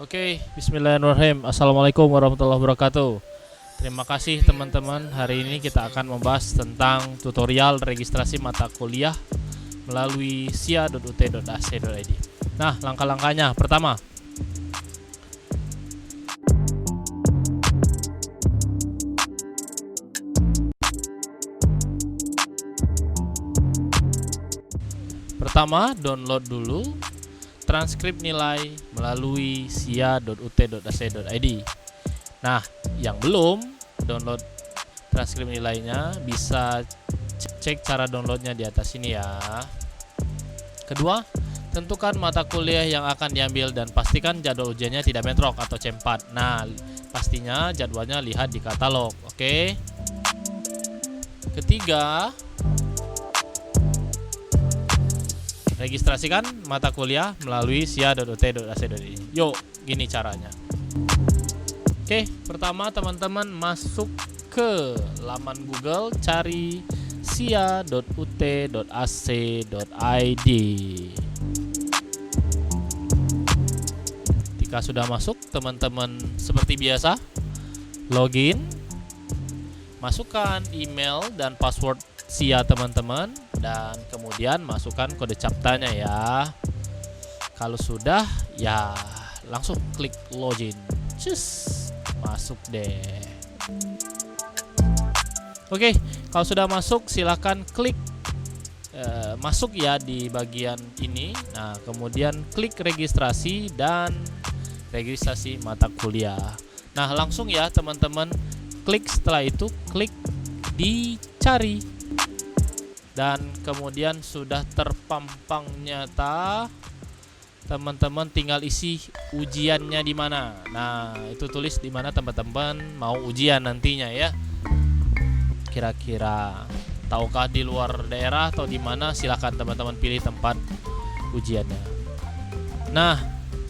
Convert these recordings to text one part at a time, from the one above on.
Oke, bismillahirrahmanirrahim. Assalamualaikum warahmatullahi wabarakatuh. Terima kasih teman-teman. Hari ini kita akan membahas tentang tutorial registrasi mata kuliah melalui sia.ut.ac.id. Nah, langkah-langkahnya. Pertama, download dulu transkrip nilai melalui sia.ut.ac.id. Nah, yang belum download transkrip nilainya bisa cek cara downloadnya di atas ini ya. Kedua, tentukan mata kuliah yang akan diambil dan pastikan jadwal ujiannya tidak bentrok atau C4. Nah, pastinya jadwalnya lihat di katalog. Oke. Ketiga, registrasikan mata kuliah melalui sia.ut.ac.id. Yuk, gini caranya. Oke, pertama teman-teman masuk ke laman Google, cari sia.ut.ac.id. Jika sudah masuk, teman-teman seperti biasa login, masukkan email dan password sia teman-teman, dan kemudian masukkan kode captanya ya. Kalau sudah, ya langsung klik login. Cus, masuk deh. Oke, kalau sudah masuk silahkan klik masuk ya di bagian ini. Nah, kemudian klik registrasi dan registrasi mata kuliah. Nah, langsung ya teman-teman klik, setelah itu klik dicari. Dan kemudian sudah terpampang nyata, teman-teman tinggal isi ujiannya di mana. Nah, itu tulis di mana teman-teman mau ujian nantinya ya. Kira-kira tahukah di luar daerah atau di mana? Silahkan teman-teman pilih tempat ujiannya. Nah,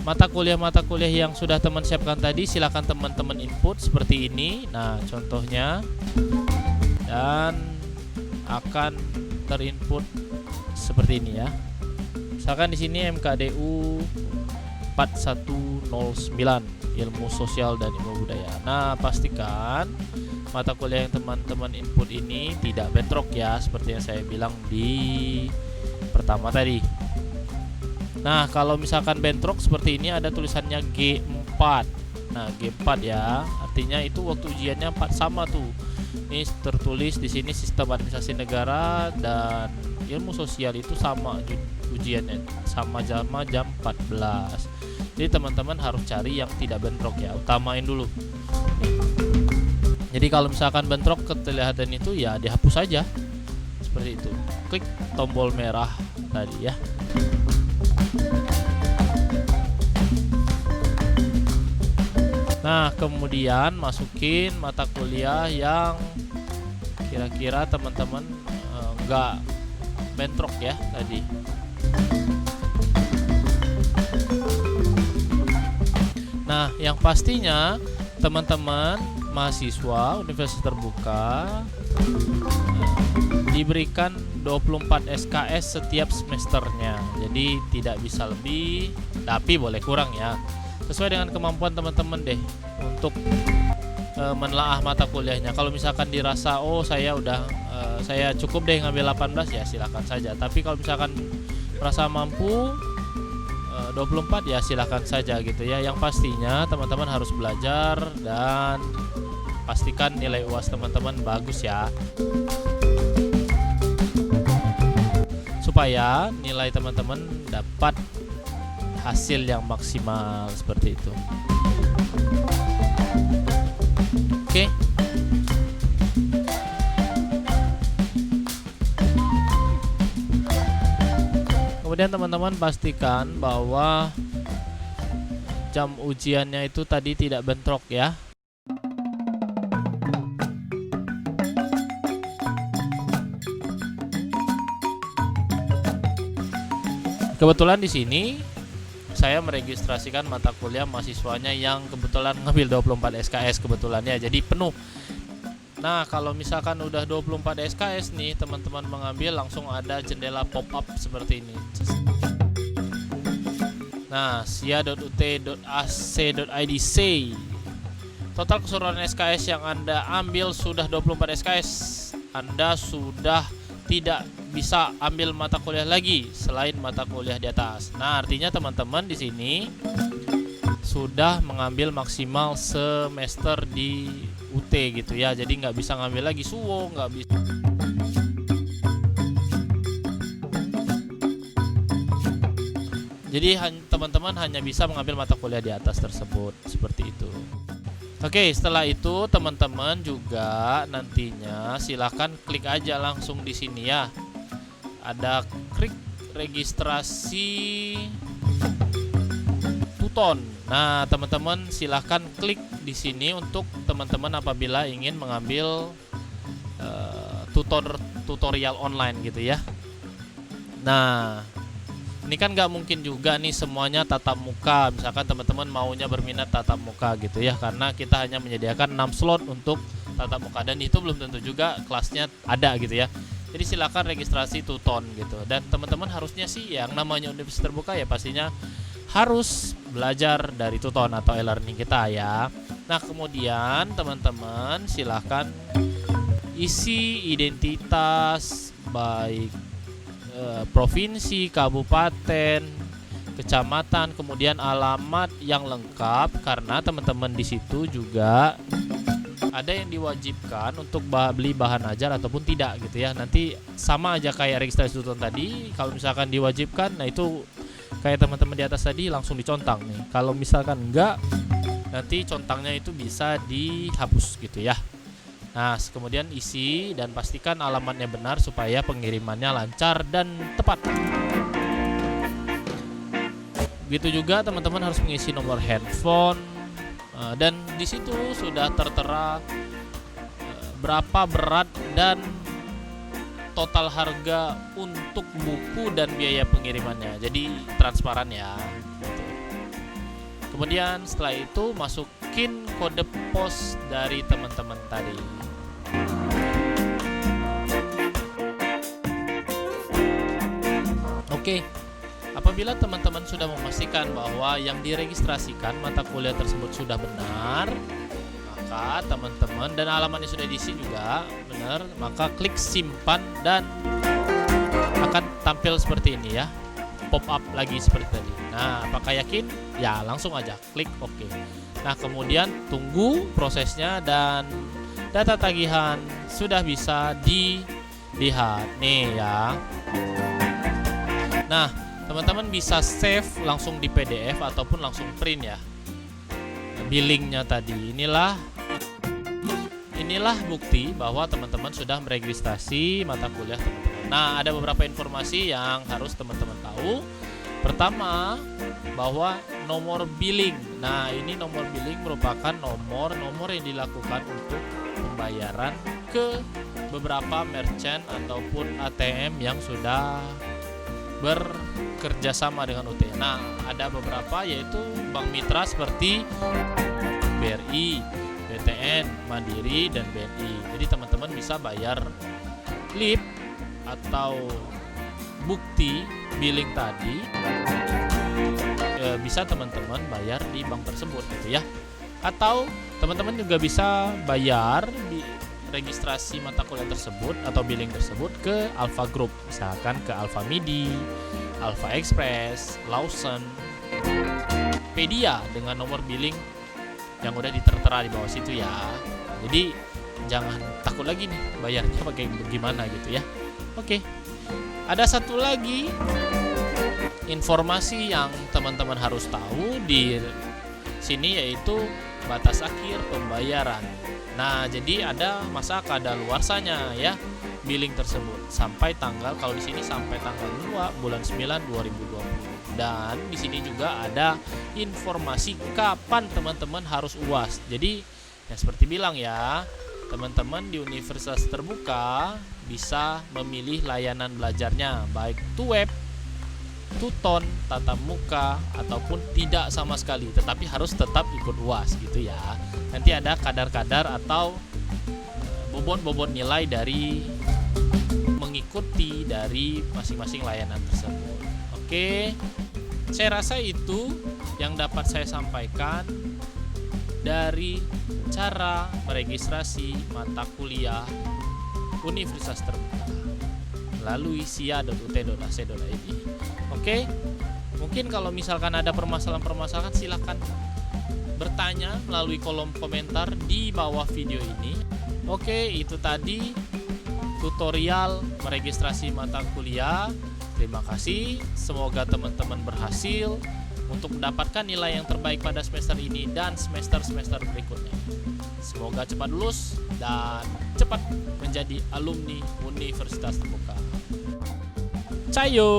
mata kuliah yang sudah teman siapkan tadi silahkan teman-teman input seperti ini. Nah, contohnya, dan akan terinput seperti ini ya. Misalkan di sini MKDU 4109 Ilmu Sosial dan Ilmu Budaya. Nah, pastikan mata kuliah yang teman-teman input ini tidak bentrok ya, seperti yang saya bilang di pertama tadi. Nah, kalau misalkan bentrok seperti ini ada tulisannya G4. Nah, G4 ya, artinya itu waktu ujiannya 4 sama tuh. Ini tertulis di sini Sistem Administrasi Negara dan Ilmu Sosial itu sama ujiannya, sama jam 14. Jadi teman-teman harus cari yang tidak bentrok ya, utamain dulu. Jadi kalau misalkan bentrok kelihatan itu ya dihapus saja. Seperti itu. Klik tombol merah tadi ya. Nah, kemudian masukin mata kuliah yang kira-kira teman-teman enggak bentrok ya tadi. Nah, yang pastinya teman-teman mahasiswa Universitas Terbuka diberikan 24 SKS setiap semesternya. Jadi tidak bisa lebih, tapi boleh kurang ya. Sesuai dengan kemampuan teman-teman deh untuk menelaah mata kuliahnya. Kalau misalkan dirasa saya cukup deh ngambil 18 ya silakan saja. Tapi kalau misalkan merasa mampu 24 ya silakan saja gitu ya. Yang pastinya teman-teman harus belajar dan pastikan nilai UAS teman-teman bagus ya, supaya nilai teman-teman dapat hasil yang maksimal seperti itu. Oke. Kemudian teman-teman pastikan bahwa jam ujiannya itu tadi tidak bentrok ya. Kebetulan di sini saya meregistrasikan mata kuliah mahasiswanya yang kebetulan ngambil 24 SKS kebetulan ya, jadi penuh. Nah, kalau misalkan udah 24 SKS nih, teman-teman mengambil langsung ada jendela pop-up seperti ini. Nah, sia.ut.ac.id say. Total keseluruhan SKS yang Anda ambil sudah 24 SKS. Anda sudah tidak bisa ambil mata kuliah lagi selain mata kuliah di atas. Nah, artinya teman-teman di sini sudah mengambil maksimal semester di UT gitu ya. Jadi nggak bisa ngambil lagi suwo, nggak bisa. Jadi teman-teman hanya bisa mengambil mata kuliah di atas tersebut, seperti itu. Oke, setelah itu teman-teman juga nantinya silahkan klik aja langsung di sini ya. Ada klik registrasi Tuton. Nah, teman-teman silahkan klik di sini untuk teman-teman apabila ingin mengambil tutorial online gitu ya. Nah, ini kan nggak mungkin juga nih semuanya tatap muka. Misalkan teman-teman maunya berminat tatap muka gitu ya, karena kita hanya menyediakan 6 slot untuk tatap muka dan itu belum tentu juga kelasnya ada gitu ya. Jadi silakan registrasi Tuton gitu. Dan teman-teman harusnya sih yang namanya universitas terbuka ya pastinya harus belajar dari Tuton atau e-learning kita ya. Nah, kemudian teman-teman silakan isi identitas baik provinsi, kabupaten, kecamatan, kemudian alamat yang lengkap karena teman-teman di situ juga ada yang diwajibkan untuk beli bahan ajar ataupun tidak gitu ya. Nanti sama aja kayak registrasi Tuton tadi, kalau misalkan diwajibkan, nah itu kayak teman-teman di atas tadi langsung dicontang nih. Kalau misalkan enggak, nanti contangnya itu bisa dihapus gitu ya. Nah, kemudian isi dan pastikan alamatnya benar supaya pengirimannya lancar dan tepat. Begitu juga teman-teman harus mengisi nomor handphone dan di situ sudah tertera berapa berat dan total harga untuk buku dan biaya pengirimannya. Jadi transparan ya. Kemudian setelah itu masukin kode pos dari teman-teman tadi. Oke, apabila teman-teman sudah memastikan bahwa yang diregistrasikan mata kuliah tersebut sudah benar, maka teman-teman dan alamatnya sudah diisi juga benar, maka klik simpan dan akan tampil seperti ini ya, pop up lagi seperti tadi. Nah, apakah yakin? Ya, langsung aja klik OK. Nah, kemudian tunggu prosesnya dan data tagihan sudah bisa dilihat nih ya. Nah, teman-teman bisa save langsung di PDF ataupun langsung print ya. Billingnya tadi. Inilah bukti bahwa teman-teman sudah meregistrasi mata kuliah teman-teman. Nah, ada beberapa informasi yang harus teman-teman tahu. Pertama, bahwa nomor billing. Nah, ini nomor billing merupakan nomor yang dilakukan untuk pembayaran ke beberapa merchant ataupun ATM yang sudah bekerja sama dengan UT. Nah, ada beberapa yaitu bank mitra seperti BRI, BTN, Mandiri, dan BNI. Jadi teman-teman bisa bayar lip atau bukti billing tadi bisa teman-teman bayar di bank tersebut gitu ya. Atau teman-teman juga bisa bayar di registrasi mata kuliah tersebut atau billing tersebut ke Alpha Group, misalkan ke Alpha Midi, Alpha Express, Lawson, Pedia dengan nomor billing yang udah ditertera di bawah situ ya. Jadi jangan takut lagi nih bayarnya pakai gimana gitu ya. Oke. Ada satu lagi informasi yang teman-teman harus tahu di sini yaitu batas akhir pembayaran. Nah, jadi ada masa kadaluarsanya ya billing tersebut sampai tanggal, kalau di sini sampai tanggal 2 bulan 9 2020. Dan di sini juga ada informasi kapan teman-teman harus UAS. Jadi ya seperti bilang ya, teman-teman di universitas terbuka bisa memilih layanan belajarnya baik itu web, Tuton, tatap muka, ataupun tidak sama sekali, tetapi harus tetap ikut UAS gitu ya. Nanti ada kadar-kadar atau bobot-bobot nilai dari mengikuti dari masing-masing layanan tersebut. Oke. Saya rasa itu yang dapat saya sampaikan dari cara meregistrasi mata kuliah Universitas Terbuka melalui sia.ut.ac.id. Oke, mungkin kalau misalkan ada permasalahan-permasalahan silahkan bertanya melalui kolom komentar di bawah video ini. Oke, itu tadi tutorial meregistrasi mata kuliah. Terima kasih, semoga teman-teman berhasil untuk mendapatkan nilai yang terbaik pada semester ini dan semester-semester berikutnya. Semoga cepat lulus dan cepat menjadi alumni Universitas Terbuka. Cayo!